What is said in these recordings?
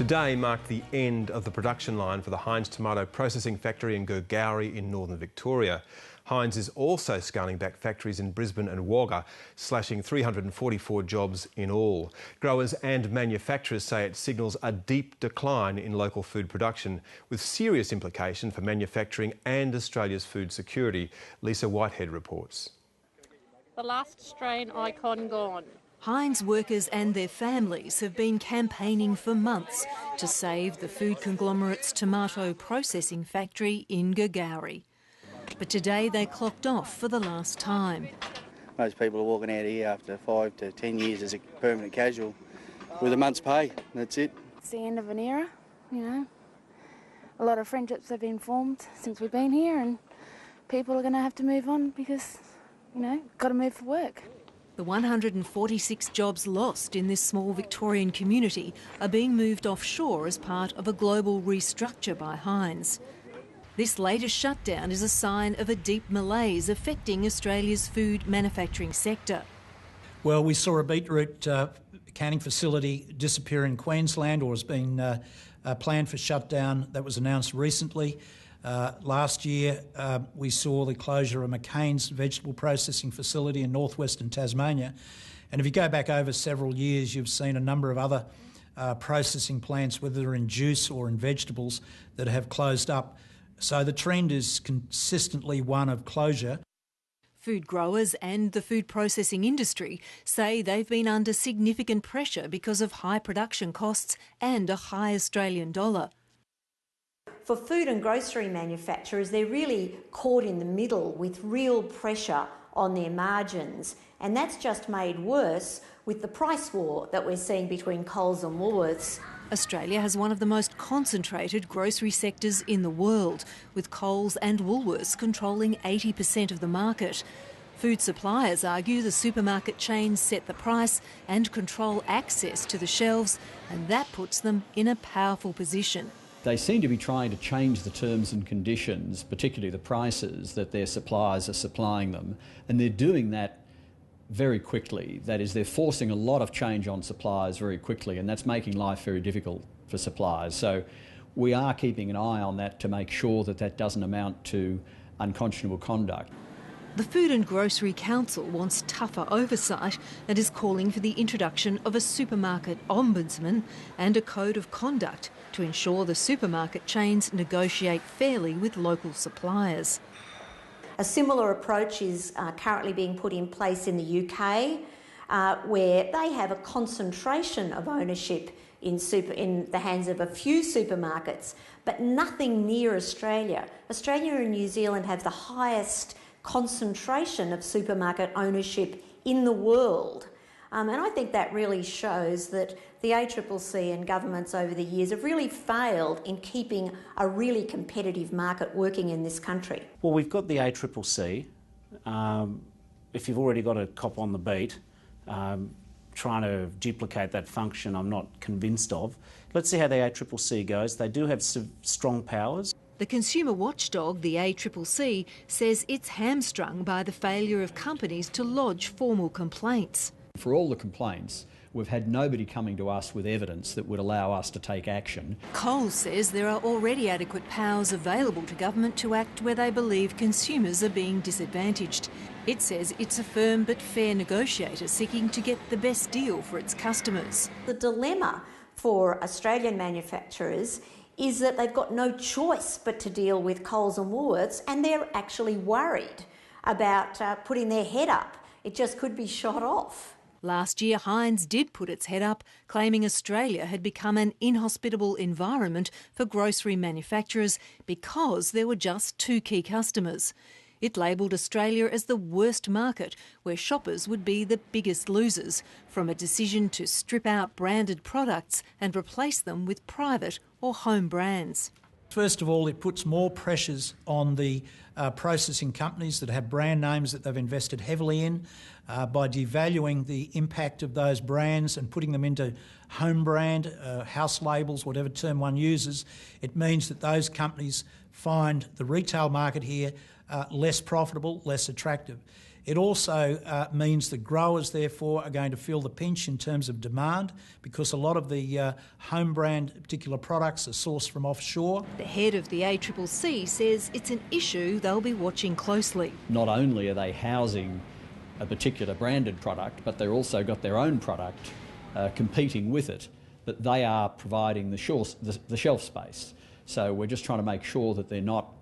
Today marked the end of the production line for the Heinz tomato processing factory in Gurgauri in northern Victoria. Heinz is also scaling back factories in Brisbane and Wagga, slashing 344 jobs in all. Growers and manufacturers say it signals a deep decline in local food production, with serious implication for manufacturing and Australia's food security. Lisa Whitehead reports. The last Australian icon gone. Heinz workers and their families have been campaigning for months to save the food conglomerate's tomato processing factory in Gurgauri. But today they clocked off for the last time. Most people are walking out of here after 5 to 10 years as a permanent casual with a month's pay. That's it. It's the end of an era, you know. A lot of friendships have been formed since we've been here, and people are going to have to move on because, you know, got to move for work. The 146 jobs lost in this small Victorian community are being moved offshore as part of a global restructure by Heinz. This latest shutdown is a sign of a deep malaise affecting Australia's food manufacturing sector. Well, we saw a beetroot canning facility disappear in Queensland, or has been planned for shutdown. That was announced recently. Last year, we saw the closure of McCain's vegetable processing facility in northwestern Tasmania. And if you go back over several years, you've seen a number of other processing plants, whether in juice or in vegetables, that have closed up. So the trend is consistently one of closure. Food growers and the food processing industry say they've been under significant pressure because of high production costs and a high Australian dollar. For food and grocery manufacturers, they're really caught in the middle with real pressure on their margins, and that's just made worse with the price war that we're seeing between Coles and Woolworths. Australia has one of the most concentrated grocery sectors in the world, with Coles and Woolworths controlling 80% of the market. Food suppliers argue the supermarket chains set the price and control access to the shelves, and that puts them in a powerful position. They seem to be trying to change the terms and conditions, particularly the prices that their suppliers are supplying them, and they're doing that very quickly. That is, they're forcing a lot of change on suppliers very quickly, and that's making life very difficult for suppliers. So we are keeping an eye on that to make sure that that doesn't amount to unconscionable conduct. The Food and Grocery Council wants tougher oversight and is calling for the introduction of a supermarket ombudsman and a code of conduct to ensure the supermarket chains negotiate fairly with local suppliers. A similar approach is currently being put in place in the UK, where they have a concentration of ownership in the hands of a few supermarkets, but nothing near Australia. Australia and New Zealand have the highest concentration of supermarket ownership in the world. And I think that really shows that the ACCC and governments over the years have really failed in keeping a really competitive market working in this country. Well, we've got the ACCC. If you've already got a cop on the beat, trying to duplicate that function, I'm not convinced of. Let's see how the ACCC goes. They do have strong powers. The consumer watchdog, the ACCC, says it's hamstrung by the failure of companies to lodge formal complaints. For all the complaints, we've had nobody coming to us with evidence that would allow us to take action. Coles says there are already adequate powers available to government to act where they believe consumers are being disadvantaged. It says it's a firm but fair negotiator seeking to get the best deal for its customers. The dilemma for Australian manufacturers is that they've got no choice but to deal with Coles and Woolworths, and they're actually worried about putting their head up. It just could be shot off. Last year, Heinz did put its head up, claiming Australia had become an inhospitable environment for grocery manufacturers because there were just two key customers. It labelled Australia as the worst market, where shoppers would be the biggest losers from a decision to strip out branded products and replace them with private or home brands. First of all, it puts more pressures on the processing companies that have brand names that they've invested heavily in by devaluing the impact of those brands and putting them into home brand, house labels, whatever term one uses. It means that those companies find the retail market here less profitable, less attractive. It also means that growers, therefore, are going to feel the pinch in terms of demand because a lot of the home brand particular products are sourced from offshore. The head of the ACCC says it's an issue they'll be watching closely. Not only are they housing a particular branded product, but they've also got their own product competing with it, but they are providing the shelf space. So we're just trying to make sure that they're not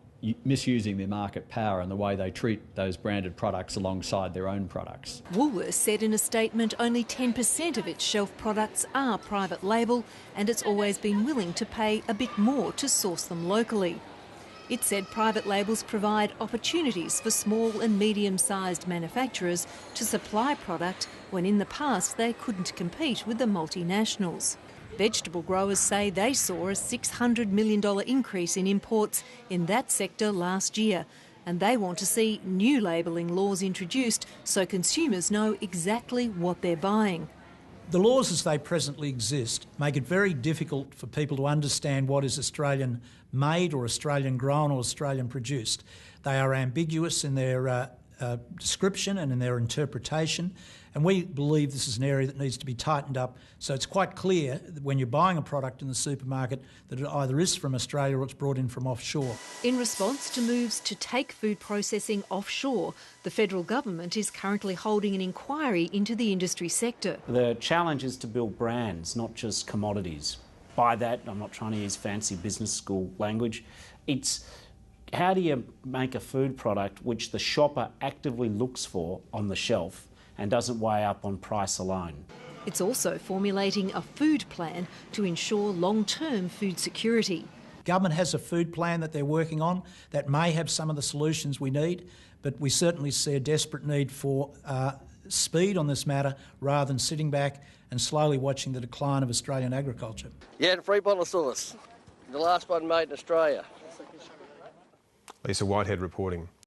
misusing their market power and the way they treat those branded products alongside their own products. Woolworths said in a statement only 10% of its shelf products are private label, and it's always been willing to pay a bit more to source them locally. It said private labels provide opportunities for small and medium-sized manufacturers to supply product when in the past they couldn't compete with the multinationals. Vegetable growers say they saw a $600 million increase in imports in that sector last year, and they want to see new labelling laws introduced so consumers know exactly what they're buying. The laws as they presently exist make it very difficult for people to understand what is Australian made or Australian grown or Australian produced. They are ambiguous in their description and in their interpretation, and we believe this is an area that needs to be tightened up so it's quite clear that when you're buying a product in the supermarket that it either is from Australia or it's brought in from offshore. In response to moves to take food processing offshore, the federal government is currently holding an inquiry into the industry sector. The challenge is to build brands, not just commodities. By that, I'm not trying to use fancy business school language. It's how do you make a food product which the shopper actively looks for on the shelf and doesn't weigh up on price alone? It's also formulating a food plan to ensure long-term food security. Government has a food plan that they're working on that may have some of the solutions we need, but we certainly see a desperate need for speed on this matter rather than sitting back and slowly watching the decline of Australian agriculture. Yeah, and a free bottle of sauce. The last one made in Australia. Lisa Whitehead reporting.